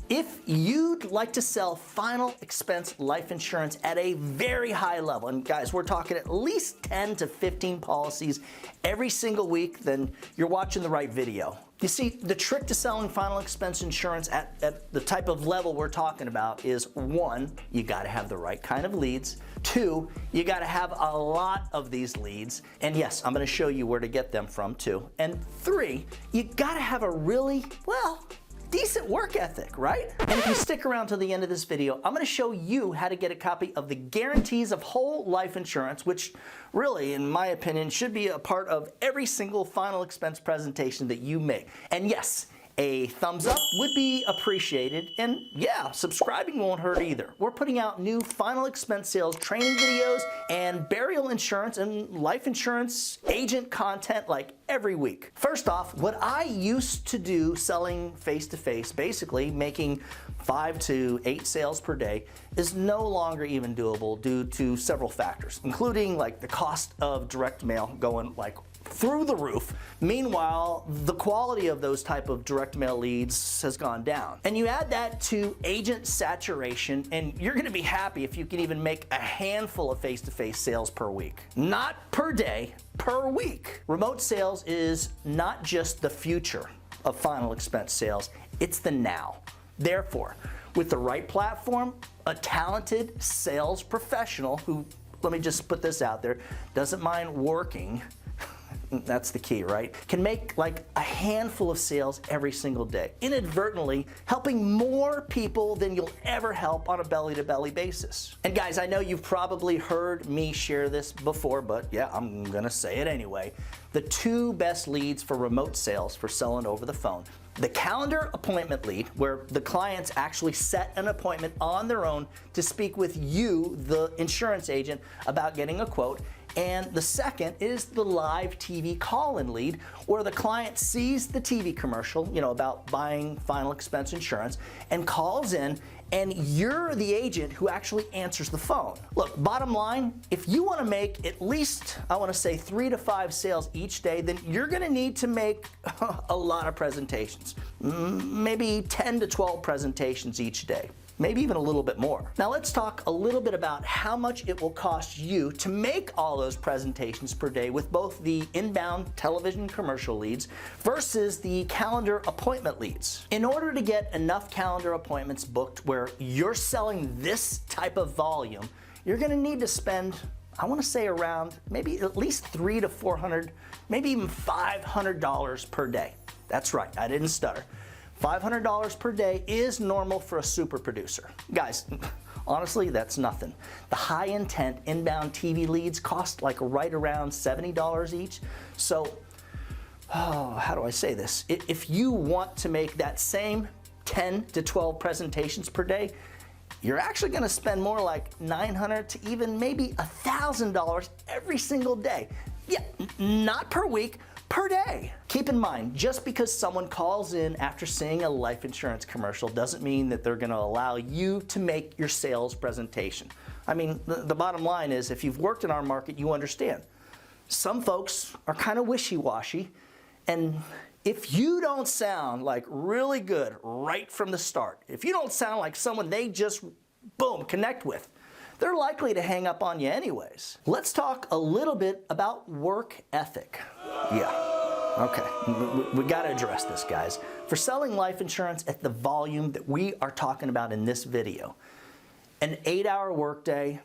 If you'd like to sell final expense life insurance at a very high level, and guys, we're talking at least 10 to 15 policies every single week, then you're watching the right video. You see, the trick to selling final expense insurance at the type of level we're talking about is, one, you gotta have the right kind of leads. Two, you gotta have a lot of these leads. And yes, I'm gonna show you where to get them from too. And three, you gotta have a really, well, decent work ethic, right? And if you stick around to the end of this video, I'm going to show you how to get a copy of the Guarantees of Whole Life Insurance, which really, in my opinion, should be a part of every single final expense presentation that you make. And yes, a thumbs up would be appreciated, and yeah, subscribing won't hurt either. We're putting out new final expense sales training videos and burial insurance and life insurance agent content like every week. First off, what I used to do selling face-to-face, basically making 5 to 8 sales per day, is no longer even doable due to several factors, including like the cost of direct mail going like through the roof. Meanwhile, the quality of those type of direct mail leads has gone down. And you add that to agent saturation, and you're gonna be happy if you can even make a handful of face-to-face sales per week. Not per day, per week. Remote sales is not just the future of final expense sales, it's the now. Therefore, with the right platform, a talented sales professional who, let me just put this out there, doesn't mind working, that's the key, right? Can make like a handful of sales every single day, inadvertently helping more people than you'll ever help on a belly-to-belly basis. And guys, I know you've probably heard me share this before, but yeah, I'm gonna say it anyway. The two best leads for remote sales for selling over the phone: the calendar appointment lead, where the clients actually set an appointment on their own to speak with you, the insurance agent, about getting a quote. And the second is the live TV call-in lead, where the client sees the TV commercial, about buying final expense insurance, and calls in, and you're the agent who actually answers the phone. Look, bottom line, if you want to make at least, I want to say 3 to 5 sales each day, then you're going to need to make a lot of presentations, maybe 10 to 12 presentations each day. Maybe even a little bit more. Now let's talk a little bit about how much it will cost you to make all those presentations per day with both the inbound television commercial leads versus the calendar appointment leads. In order to get enough calendar appointments booked where you're selling this type of volume, you're gonna need to spend, I wanna say, around maybe at least $300 to $400, maybe even $500 per day. That's right, I didn't stutter. $500 per day is normal for a super producer. Guys, honestly, that's nothing. The high intent inbound TV leads cost like right around $70 each. So, how do I say this? If you want to make that same 10 to 12 presentations per day, you're actually gonna spend more like $900 to even maybe $1,000 every single day. Yeah, not per week, per day. Keep in mind, just because someone calls in after seeing a life insurance commercial doesn't mean that they're gonna allow you to make your sales presentation. I mean, the bottom line is, if you've worked in our market, you understand. Some folks are kind of wishy-washy, and if you don't sound like really good right from the start, if you don't sound like someone they just, boom, connect with, they're likely to hang up on you anyways. Let's talk a little bit about work ethic. Yeah, okay, we gotta address this, guys. For selling life insurance at the volume that we are talking about in this video, an 8-hour workday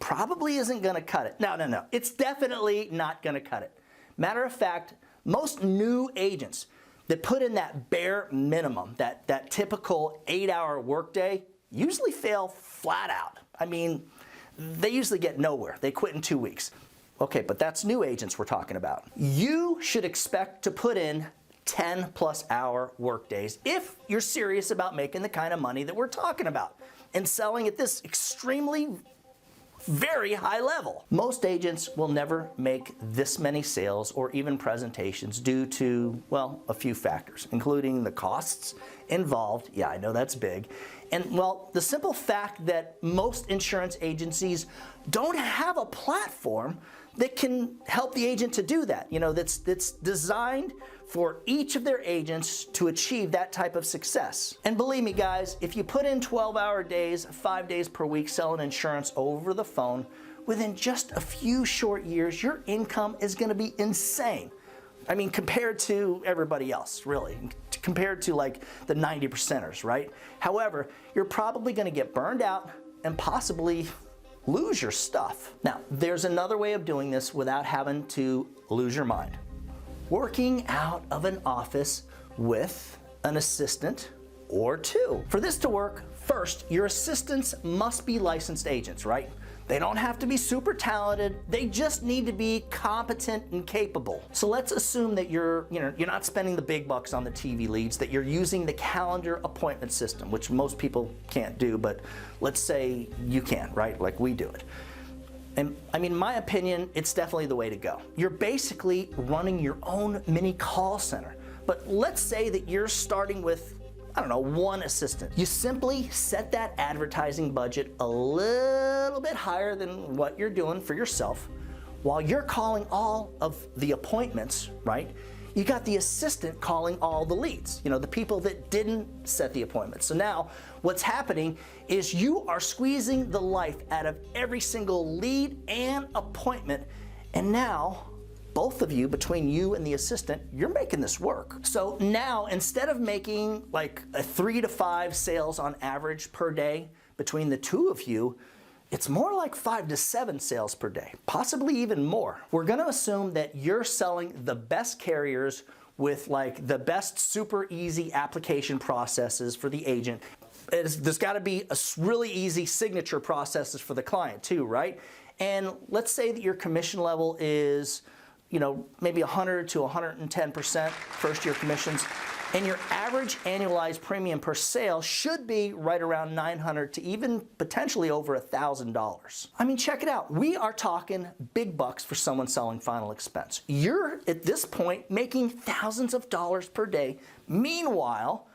probably isn't gonna cut it. No, it's definitely not gonna cut it. Matter of fact, most new agents that put in that bare minimum, that typical 8-hour workday, usually fail flat out. I mean, they usually get nowhere. They quit in 2 weeks. Okay, but that's new agents we're talking about. You should expect to put in 10+ hour work days if you're serious about making the kind of money that we're talking about and selling at this extremely, very high level. Most agents will never make this many sales or even presentations due to, well, a few factors, including the costs involved. Yeah, I know that's big. And, well, the simple fact that most insurance agencies don't have a platform that can help the agent to do that, that's designed for each of their agents to achieve that type of success. And believe me guys, if you put in 12-hour days, 5 days per week selling insurance over the phone, within just a few short years, your income is gonna be insane. I mean, compared to everybody else, really, compared to like the 90%ers, right? However, you're probably gonna get burned out and possibly lose your stuff. Now, there's another way of doing this without having to lose your mind. Working out of an office with an assistant or two. For this to work, first, your assistants must be licensed agents, right? They don't have to be super talented, they just need to be competent and capable. So let's assume that you're not spending the big bucks on the TV leads, that you're using the calendar appointment system, which most people can't do, but let's say you can, right? Like we do it. And I mean, in my opinion, it's definitely the way to go. You're basically running your own mini call center. But let's say that you're starting with, I don't know, one assistant. You simply set that advertising budget a little bit higher than what you're doing for yourself. While you're calling all of the appointments, right? You got the assistant calling all the leads, the people that didn't set the appointment. So now what's happening is you are squeezing the life out of every single lead and appointment. And now both of you, between you and the assistant, you're making this work. So now instead of making like a 3 to 5 sales on average per day between the two of you, it's more like 5 to 7 sales per day, possibly even more. We're gonna assume that you're selling the best carriers with like the best super easy application processes for the agent. There's gotta be a really easy signature processes for the client too, right? And let's say that your commission level is maybe 100 to 110% first year commissions, and your average annualized premium per sale should be right around $900 to even potentially over $1,000. I mean, check it out. We are talking big bucks for someone selling final expense. You're at this point making thousands of dollars per day. Meanwhile,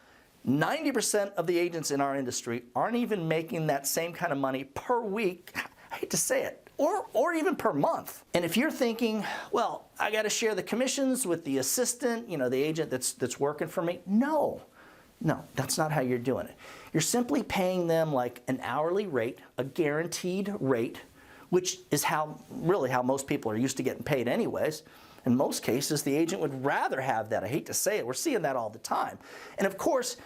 90% of the agents in our industry aren't even making that same kind of money per week. I hate to say it. Or even per month. And if you're thinking, well, I got to share the commissions with the assistant, the agent that's working for me. No, that's not how you're doing it. You're simply paying them like an hourly rate, a guaranteed rate, which is really how most people are used to getting paid anyways. In most cases, the agent would rather have that. I hate to say it, we're seeing that all the time. And of course,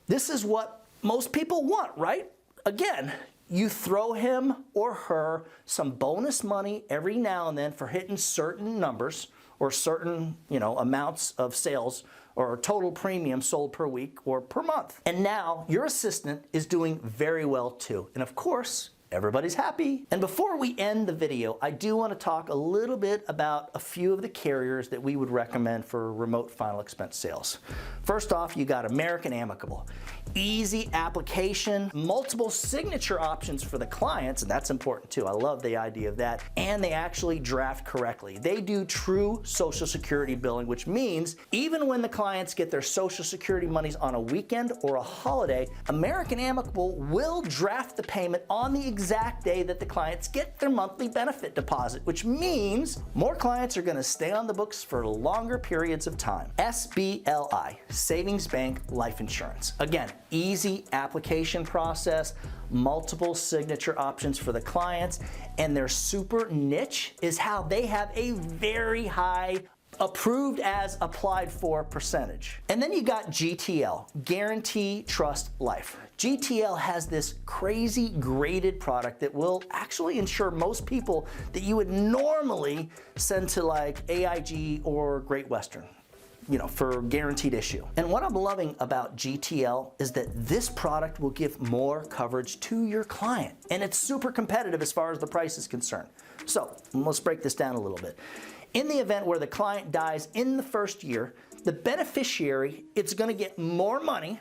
this is what most people want, right? Again, you throw him or her some bonus money every now and then for hitting certain numbers or certain, amounts of sales or total premium sold per week or per month. And now your assistant is doing very well too. And of course, everybody's happy. And before we end the video, I do want to talk a little bit about a few of the carriers that we would recommend for remote final expense sales. First off, you got American Amicable. Easy application, multiple signature options for the clients, and that's important too. I love the idea of that. And they actually draft correctly. They do true Social Security billing, which means even when the clients get their Social Security monies on a weekend or a holiday, American Amicable will draft the payment on the exact day that the clients get their monthly benefit deposit, which means more clients are going to stay on the books for longer periods of time. SBLI, Savings Bank Life Insurance. Again, easy application process, multiple signature options for the clients, and their super niche is how they have a very high approved as applied for percentage. And then you got GTL, Guarantee Trust Life. GTL has this crazy graded product that will actually insure most people that you would normally send to like AIG or Great Western, for guaranteed issue. And what I'm loving about GTL is that this product will give more coverage to your client. And it's super competitive as far as the price is concerned. So let's break this down a little bit. In the event where the client dies in the first year, the beneficiary, it's gonna get more money.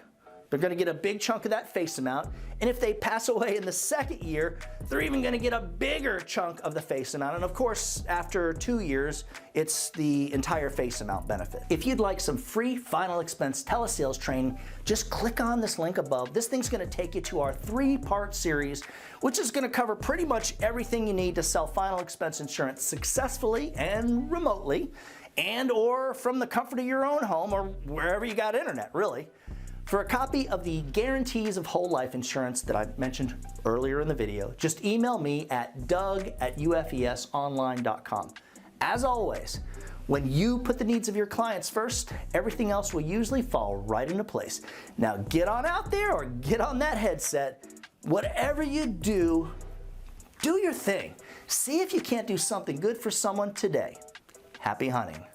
They're gonna get a big chunk of that face amount. And if they pass away in the second year, they're even gonna get a bigger chunk of the face amount. And of course, after 2 years, it's the entire face amount benefit. If you'd like some free final expense telesales training, just click on this link above. This thing's gonna take you to our 3-part series, which is gonna cover pretty much everything you need to sell final expense insurance successfully and remotely. and or from the comfort of your own home or wherever you got internet, really. For a copy of the guarantees of whole life insurance that I mentioned earlier in the video, just email me at doug@ufesonline.com. As always, when you put the needs of your clients first, everything else will usually fall right into place. Now get on out there or get on that headset. Whatever you do, do your thing. See if you can't do something good for someone today. Happy hunting.